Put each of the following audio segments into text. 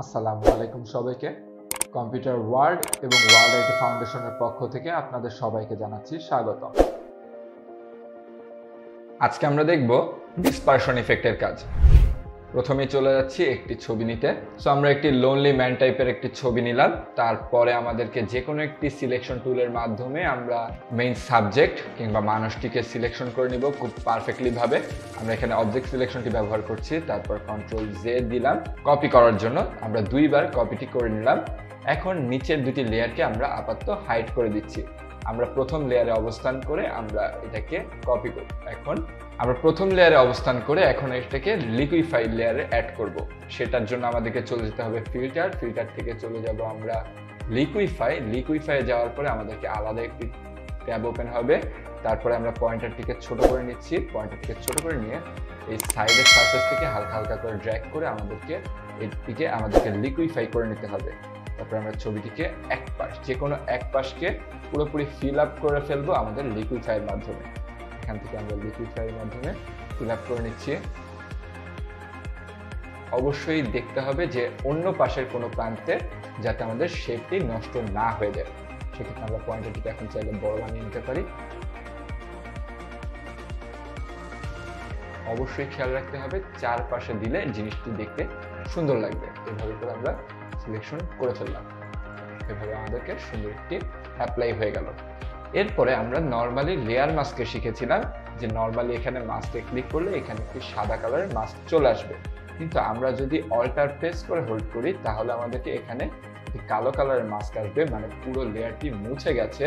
আসসালামু আলাইকুম সবাইকে। কম্পিউটার ওয়ার্ল্ড এবং ওয়ার্ল্ড আইটি ফাউন্ডেশনের পক্ষ থেকে আপনাদের সবাইকে জানাচ্ছি স্বাগতম। আজকে আমরা দেখব ডিসপারশন ইফেক্টের কাজ। প্রথমে চলে যাচ্ছি একটি ছবি নিতে। সো আমরা একটি লোনলি ম্যান টাইপের একটি ছবি নিলাম। তারপরে আমাদেরকে যে কোনো একটি সিলেকশন টুলের মাধ্যমে আমরা মেইন সাবজেক্ট কিংবা মানুষটিকে সিলেকশন করে নিব খুব পারফেক্টলি ভাবে। আমরা এখানে অবজেক্ট সিলেকশনটি ব্যবহার করছি। তারপর কন্ট্রোল জে দিলাম কপি করার জন্য। আমরা দুইবার কপিটি করে নিলাম। এখন নিচের দুটি লেয়ারকে আমরা আপাতত হাইড করে দিচ্ছি। আমরা প্রথম লেয়ারে অবস্থান করে আমরা এটাকে কপি করি। এখন আমরা প্রথম লেয়ারে অবস্থান করে এখন এটাকে লিকুইফাই লেয়ারে অ্যাড করব। সেটার জন্য আমাদেরকে চলে যেতে হবে ফিল্টার। ফিল্টার থেকে চলে যাব আমরা লিকুইফাই যাওয়ার পরে আমাদেরকে আলাদা একটি ট্যাব ওপেন হবে। তারপরে আমরা পয়েন্টারটিকে ছোট করে নিচ্ছি। পয়েন্টারটিকে ছোট করে নিয়ে এই সাইডের সারফেস থেকে হালকা হালকা করে ড্র্যাগ করে আমাদেরকে লিকুইফাই করে নিতে হবে। তারপরে আমরা ছবিটিকে এক পাশ, যে কোনো এক পাশকে পুরোপুরি ফিল আপ করে ফেলবো আমাদের লিকুইফাইয়ের মাধ্যমে। এখান থেকে আমরা লিকুইফাইয়ের মাধ্যমে ফিল আপ করে নিচ্ছি। অবশ্যই দেখতে হবে যে অন্য পাশের কোনো প্রান্তে যাতে আমাদের শেপটি নষ্ট না হয়ে যায়। সেক্ষেত্রে আমরা পয়েন্টারটিকে এখন চাইলে বড় বানিয়ে নিতে পারি। অবশ্যই খেয়াল রাখতে হবে চারপাশে দিলে জিনিসটি দেখতে সুন্দর লাগবে। এভাবে করে আমরা সিলেকশন করে ফেললাম। এভাবে আমাদেরকে সুন্দর একটি অ্যাপ্লাই হয়ে গেল। এরপরে আমরা নর্মালি লেয়ার মাস্কে শিখেছিলাম যে নর্মালি এখানে মাস্কে ক্লিক করলে এখানে একটি সাদা কালারের মাস্ক চলে আসবে। কিন্তু আমরা যদি অল্টার প্রেস করে হোল্ড করি তাহলে আমাদেরকে এখানে একটি কালো কালারের মাস্ক আসবে, মানে পুরো লেয়ারটি মুছে গেছে।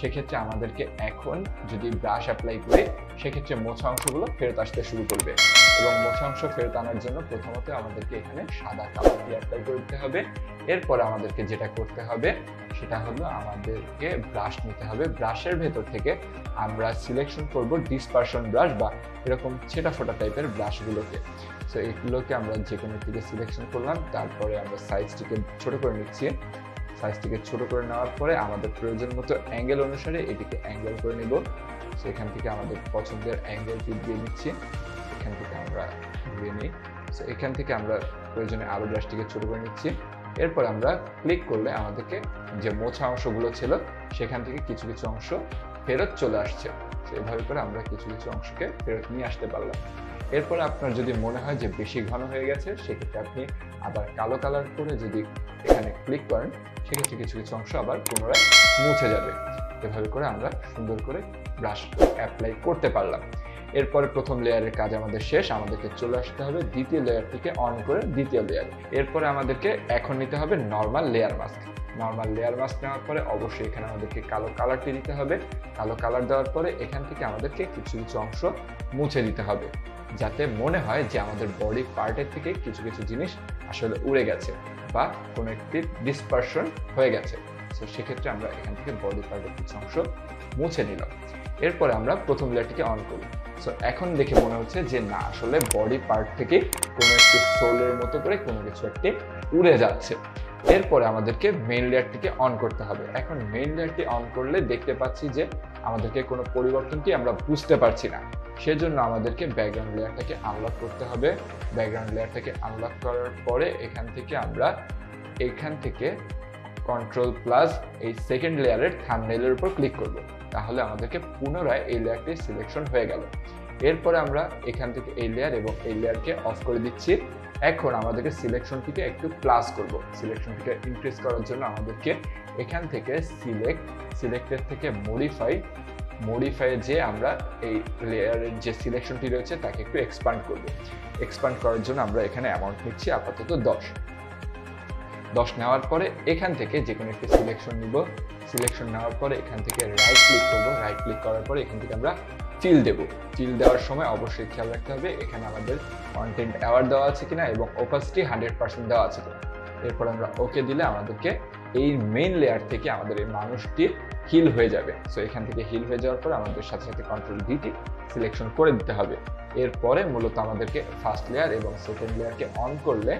সেক্ষেত্রে আমাদেরকে এখন যদি ব্রাশ অ্যাপ্লাই করি সেক্ষেত্রে মোছা অংশগুলো ফেরত আসতে শুরু করবে। এবং মোছা অংশ ফেরত আনার জন্য প্রথমত আমাদেরকে এখানে সাদা কালারটি অ্যাপ্লাই করতে হবে। এরপরে আমাদেরকে যেটা করতে হবে সেটা হলো আমাদেরকে ব্রাশ নিতে হবে। ব্রাশের ভেতর থেকে আমরা সিলেকশন করব ডিসপারশন ব্রাশ বা এরকম ছেটা ফোটা টাইপের ব্রাশগুলোকে। সো এগুলোকে আমরা যে কোনো থেকে সিলেকশন করলাম। তারপরে আমরা সাইজটিকে ছোট করে নিচ্ছি। সাইজটিকে ছোট করে নেওয়ার পরে আমাদের প্রয়োজন মতো অ্যাঙ্গেল অনুসারে এটিকে অ্যাঙ্গেল করে নেব। সো এখান থেকে আমাদের পছন্দের অ্যাঙ্গেলটি দিয়ে নিচ্ছি। এখান থেকে আমরা ঘুরিয়ে নিই। সো এখান থেকে আমরা প্রয়োজনে আরো ব্রাশটিকে ছোট করে নিচ্ছি। এরপর আমরা ক্লিক করলে আমাদেরকে যে মোছা অংশগুলো ছিল সেখান থেকে কিছু কিছু অংশ ফেরত চলে আসছে। তো এভাবে করে আমরা কিছু কিছু অংশকে ফেরত নিয়ে আসতে পারলাম। এরপর আপনার যদি মনে হয় যে বেশি ঘন হয়ে গেছে সেক্ষেত্রে আপনি আবার কালো কালার করে যদি এখানে ক্লিক করেন সেক্ষেত্রে কিছু কিছু অংশ আবার পুনরায় মুছে যাবে। এভাবে করে আমরা সুন্দর করে ব্রাশ অ্যাপ্লাই করতে পারলাম। এরপরে প্রথম লেয়ারের কাজ আমাদের শেষ। আমাদেরকে চলে আসতে হবে দ্বিতীয় লেয়ারটিকে অন করে দ্বিতীয় লেয়ারে। এরপরে আমাদেরকে এখন নিতে হবে normal layer mask. Normal layer mask নেওয়ার পরে অবশ্যই এখানে আমাদেরকে কালো কালারটি দিতে হবে। কালো কালার দেওয়ার পরে এখান থেকে আমাদেরকে কিছু কিছু অংশ মুছে দিতে হবে যাতে মনে হয় যে আমাদের বডি পার্টের থেকে কিছু কিছু জিনিস আসলে উড়ে গেছে বা কোনো একটি ডিসপারশন হয়ে গেছে। তো সেক্ষেত্রে আমরা এখান থেকে বডি পার্টের কিছু অংশ মুছে নিলাম। এরপরে আমরা প্রথম লেয়ারটিকে অন করি। সো এখন দেখে মনে হচ্ছে যে না, আসলে বডি পার্ট থেকে কোনো একটি সোলের মতো করে কোনো কিছু একটি উড়ে যাচ্ছে। এরপরে আমাদেরকে মেইন লেয়ারটিকে অন করতে হবে। এখন মেইন লেয়ারটি অন করলে দেখতে পাচ্ছি যে আমাদেরকে কোনো পরিবর্তনটি আমরা বুঝতে পারছি না। সেজন্য আমাদেরকে ব্যাকগ্রাউন্ড লেয়ারটাকে আনলক করতে হবে। ব্যাকগ্রাউন্ড লেয়ারটাকে আনলক করার পরে এখান থেকে কন্ট্রোল প্লাস এই সেকেন্ড লেয়ারের থাম্বনেইলের উপর ক্লিক করব। তাহলে আমাদেরকে পুনরায় এই লেয়ারটি সিলেকশন হয়ে গেল। এরপরে আমরা এখান থেকে এই লেয়ার এবং এই লেয়ারকে অফ করে দিচ্ছি। এখন আমাদেরকে সিলেকশনটিকে একটু প্লাস করব। সিলেকশনটিকে ইনক্রিজ করার জন্য আমাদেরকে এখান থেকে সিলেক্টের থেকে মডিফাই যে আমরা এই লেয়ারের যে সিলেকশনটি রয়েছে তাকে একটু এক্সপান্ড করব। এক্সপান্ড করার জন্য আমরা এখানে অ্যামাউন্ট নিচ্ছি আপাতত 10 নেওয়ার পরে এখান থেকে যে কোনো একটি সিলেকশন নিব। সিলেকশন নেওয়ার পরে এখান থেকে রাইট ক্লিক করব। রাইট ক্লিক করার পরে এখান থেকে আমরা ফিল দেব। ফিল দেওয়ার সময় অবশ্যই খেয়াল রাখতে হবে এখানে আমাদের কন্টেন্ট অ্যাওয়ার দেওয়া আছে কিনা এবং ওপাসিটি 100% দেওয়া আছে কিনা। এরপর আমরা ওকে দিলে আমাদেরকে এই মেইন লেয়ার থেকে আমাদের এই মানুষটি হিল হয়ে যাবে। সো এখান থেকে হিল হয়ে যাওয়ার পর আমাদের সাথে সাথে কন্ট্রোল ডিটি সিলেকশন করে দিতে হবে। এরপরে মূলত আমাদেরকে ফার্স্ট লেয়ার এবং সেকেন্ড লেয়ারকে অন করলে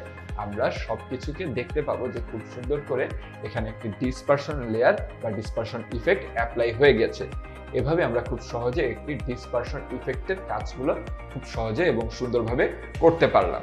আমরা সবকিছুকে দেখতে পাবো যে খুব সুন্দর করে এখানে একটি ডিসপারশন লেয়ার বা ডিসপারশন ইফেক্ট অ্যাপ্লাই হয়ে গেছে। এভাবে আমরা খুব সহজে একটি ডিসপারশন ইফেক্টের কাজগুলো খুব সহজে এবং সুন্দরভাবে করতে পারলাম।